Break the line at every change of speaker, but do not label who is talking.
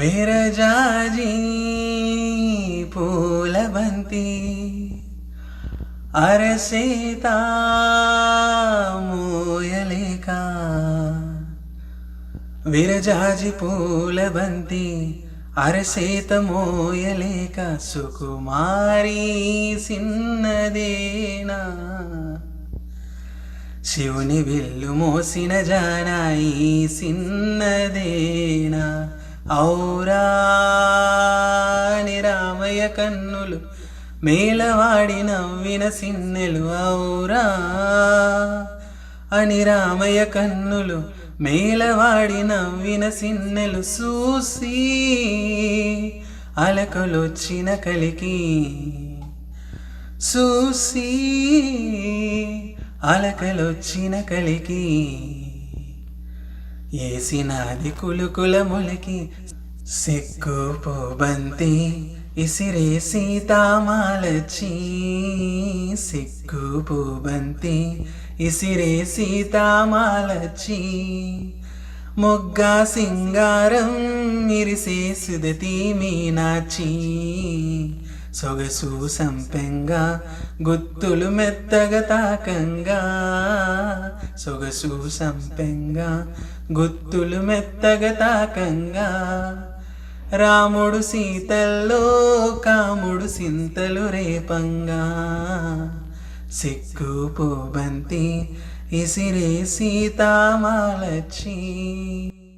విరజాజి పూలబంతి అరసేత మోయలేక విరజాజి పూలబంతి అరసేత మోయలేక సుకుమారి సిన్నదేనా శివుని విల్లు మోసిన జానాయి సిన్నదేనా ఔరా అని రామయ్య కన్నులు మేలవాడి నవ్విన సిన్నెలు ఔరా అని రామయ్య కన్నులు మేలవాడి నవ్విన సిన్నెలు చూసి అలకలొచ్చిన కలికి చూసి అలకలొచ్చిన కలికి ఏసినాది కులుకుల మొలకి సిగ్గుపోబంతి ఇసిరే సీతామాలచి సిగ్గుపోబంతి ఇసిరే సీతామాలచి మొగ్గా సింగారం మిరిసే సుదతి మీనాచి సొగసు సంపెంగా గుత్తులు మెత్తగా తాకంగా సొగసు సంపెంగా గుత్తులు మెత్తగా తాకంగా రాముడు సీతల్లో కాముడు సింతలు రేపంగా సిగ్గుపోబంతి ఇసిరే సీతామాలచి